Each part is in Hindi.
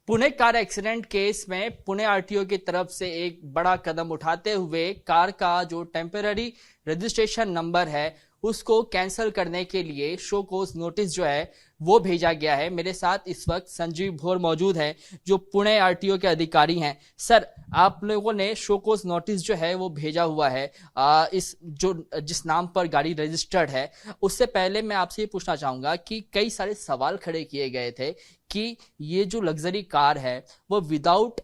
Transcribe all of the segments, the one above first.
पुणे कार एक्सीडेंट केस में पुणे आरटीओ की तरफ से एक बड़ा कदम उठाते हुए कार का जो टेम्पररी रजिस्ट्रेशन नंबर है उसको कैंसिल करने के लिए शो कोज नोटिस जो है वो भेजा गया है। मेरे साथ इस वक्त संजीव भोर मौजूद हैं जो पुणे आरटीओ के अधिकारी हैं। सर, आप लोगों ने शो कोज नोटिस जो है वो भेजा हुआ है जिस नाम पर गाड़ी रजिस्टर्ड है। उससे पहले मैं आपसे ये पूछना चाहूंगा कि कई सारे सवाल खड़े किए गए थे कि ये जो लग्जरी कार है वो विदाउट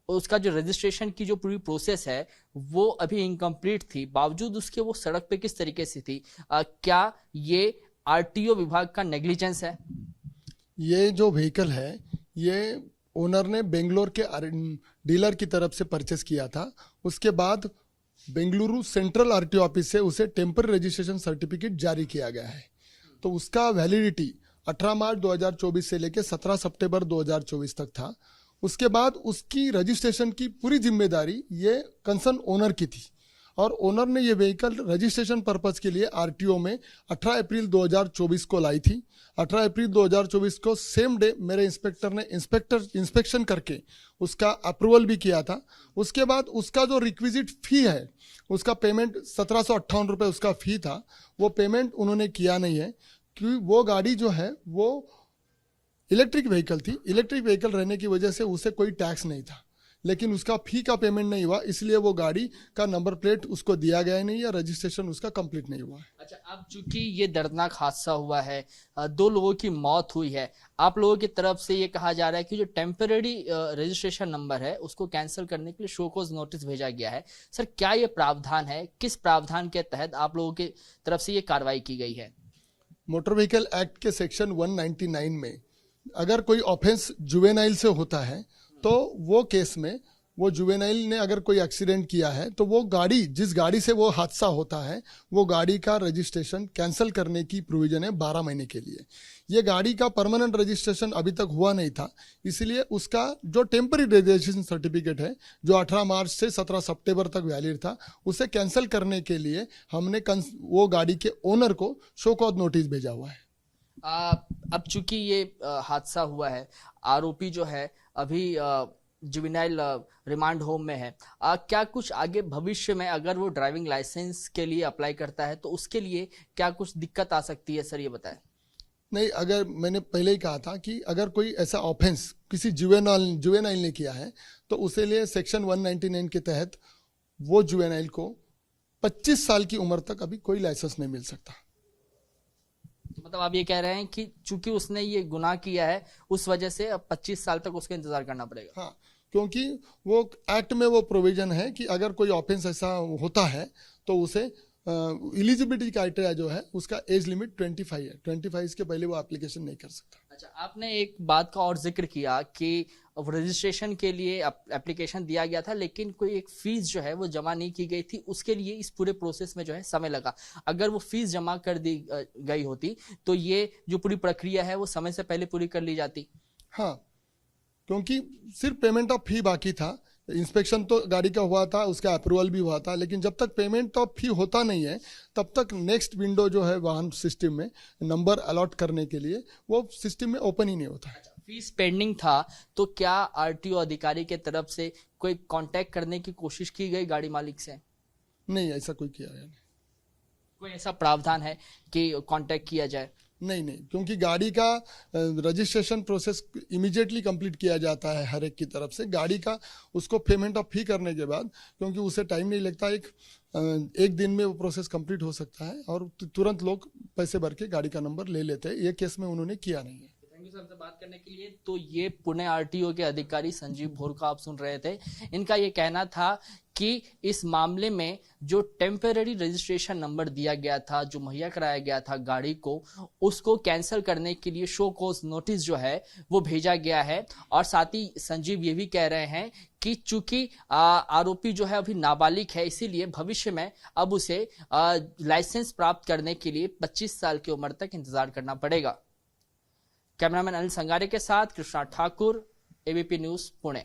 उसका जो रजिस्ट्रेशन की जो पूरी प्रोसेस है वो अभी इनकम्प्लीट थी, बावजूद उसके वो सड़क पे किस तरीके से थी। क्या ये आरटीओ विभाग का नेग्लिजेंस है? ये जो व्हीकल है ये ओनर ने बेंगलोर के डीलर की तरफ से परचेस किया था। उसके बाद बेंगलुरु सेंट्रल आरटीओ ऑफिस से उसे टेम्पररी रजिस्ट्रेशन सर्टिफिकेट जारी किया गया है। तो उसका वैलिडिटी 18 मार्च 2024 से लेकर 17 सितंबर 2024 तक था। उसके बाद उसकी रजिस्ट्रेशन की पूरी जिम्मेदारी ये कंसर्न ओनर की थी और ओनर ने ये व्हीकल रजिस्ट्रेशन पर्पस के लिए आरटीओ में 18 अप्रैल 2024 को लाई थी। 18 अप्रैल 2024 को सेम डे मेरे इंस्पेक्टर ने इंस्पेक्शन करके उसका अप्रूवल भी किया था। उसके बाद उसका जो रिक्विजिट फी है उसका पेमेंट 1758 रुपये उसका फी था, वो पेमेंट उन्होंने किया नहीं है क्योंकि वो गाड़ी जो है वो इलेक्ट्रिक व्हीकल थी। इलेक्ट्रिक व्हीकल रहने की वजह से उसे कोई टैक्स नहीं था, लेकिन उसका फी का पेमेंट नहीं हुआ, इसलिए वो गाड़ी का नंबर प्लेट उसको दिया गया नहीं या रजिस्ट्रेशन उसका कंप्लीट नहीं हुआ है। अच्छा, अब चूंकि ये दर्दनाक हादसा हुआ है, 2 लोगों की मौत हुई है, आप लोगों की तरफ से ये कहा जा रहा है कि जो टेम्पररी रजिस्ट्रेशन नंबर है उसको कैंसिल करने के लिए शो कोज नोटिस भेजा गया है। सर, क्या ये प्रावधान है? किस प्रावधान के तहत आप लोगों की तरफ से ये कार्रवाई की गई है? मोटर व्हीकल एक्ट के सेक्शन 199 में अगर कोई ऑफेंस जुवेनाइल से होता है तो वो केस में वो जुवेनाइल ने अगर कोई एक्सीडेंट किया है तो वो गाड़ी, जिस गाड़ी से वो हादसा होता है, वो गाड़ी का रजिस्ट्रेशन कैंसिल करने की प्रोविजन है 12 महीने के लिए। ये गाड़ी का परमानेंट रजिस्ट्रेशन अभी तक हुआ नहीं था, इसलिए उसका जो टेम्पररी रजिस्ट्रेशन सर्टिफिकेट है जो 18 मार्च से 17 सितंबर तक वैलिड था, उसे कैंसिल करने के लिए हमने वो गाड़ी के ओनर को शो कॉज नोटिस भेजा हुआ है। अब चूंकि ये हादसा हुआ है, आरोपी जो है अभी जुवेनाइल रिमांड होम में है, क्या कुछ आगे भविष्य में अगर वो ड्राइविंग लाइसेंस के लिए अप्लाई करता है तो उसके लिए क्या कुछ दिक्कत आ सकती है? सर, ये बताएं। नहीं, अगर मैंने पहले ही कहा था कि अगर कोई ऐसा ऑफेंस किसी जुवेनाइल ने किया है तो उसे लिए सेक्शन 199 के तहत वो जुवेनाइल को 25 साल की उम्र तक अभी कोई लाइसेंस नहीं मिल सकता। मतलब आप ये कह रहे हैं कि चूंकि उसने ये गुनाह किया है उस वजह से अब 25 साल तक उसका इंतजार करना पड़ेगा? हाँ, क्योंकि वो एक्ट में वो प्रोविजन है कि अगर कोई ऑफेंस ऐसा होता है तो उसे एलिजिबिलिटी क्राइटेरिया जो है उसका एज लिमिट 25 है। 25 के पहले वो एप्लीकेशन नहीं कर सकता। अच्छा, आपने एक बात का और जिक्र किया कि रजिस्ट्रेशन के लिए एप्लीकेशन दिया गया था लेकिन कोई एक फीस जो है वो जमा नहीं की गई थी, उसके लिए इस पूरे प्रोसेस में जो है समय लगा। अगर वो फीस जमा कर दी गई होती तो ये जो पूरी प्रक्रिया है वो समय से पहले पूरी कर ली जाती। हाँ, क्योंकि सिर्फ पेमेंट ऑफ फी बाकी था। इंस्पेक्शन तो गाड़ी का हुआ था, उसका अप्रूवल भी हुआ था, लेकिन जब तक पेमेंट ऑफ फी होता नहीं है तब तक नेक्स्ट विंडो जो है वाहन सिस्टम में नंबर अलॉट करने के लिए वो सिस्टम में ओपन ही नहीं होता है। फीस पेंडिंग था तो क्या आरटीओ अधिकारी के तरफ से कोई कांटेक्ट करने की कोशिश की गई गाड़ी मालिक से? नहीं, ऐसा कोई किया है नहीं। कोई ऐसा प्रावधान है कि कांटेक्ट किया जाए? नहीं, क्योंकि गाड़ी का रजिस्ट्रेशन प्रोसेस इमीडिएटली कंप्लीट किया जाता है हर एक की तरफ से। गाड़ी का उसको पेमेंट ऑफ फी करने के बाद, क्योंकि उसे टाइम नहीं लगता, एक दिन में वो प्रोसेस कंप्लीट हो सकता है और तुरंत लोग पैसे भर के गाड़ी का नंबर ले लेते हैं। ये केस में उन्होंने किया नहीं है। थैंक यू सर से बात करने के लिए। तो ये पुणे आरटीओ के अधिकारी संजीव भोर का आप सुन रहे थे। इनका ये कहना था कि इस मामले में जो टेम्पररी रजिस्ट्रेशन नंबर दिया गया था, जो मुहैया कराया गया था गाड़ी को, उसको कैंसिल करने के लिए शो कोज नोटिस जो है वो भेजा गया है। और साथ ही संजीव ये भी कह रहे हैं कि चूंकि आरोपी जो है अभी नाबालिग है, इसीलिए भविष्य में अब उसे लाइसेंस प्राप्त करने के लिए 25 साल की उम्र तक इंतजार करना पड़ेगा। कैमरामैन अनिल संगारे के साथ कृष्णा ठाकुर, एबीपी न्यूज, पुणे।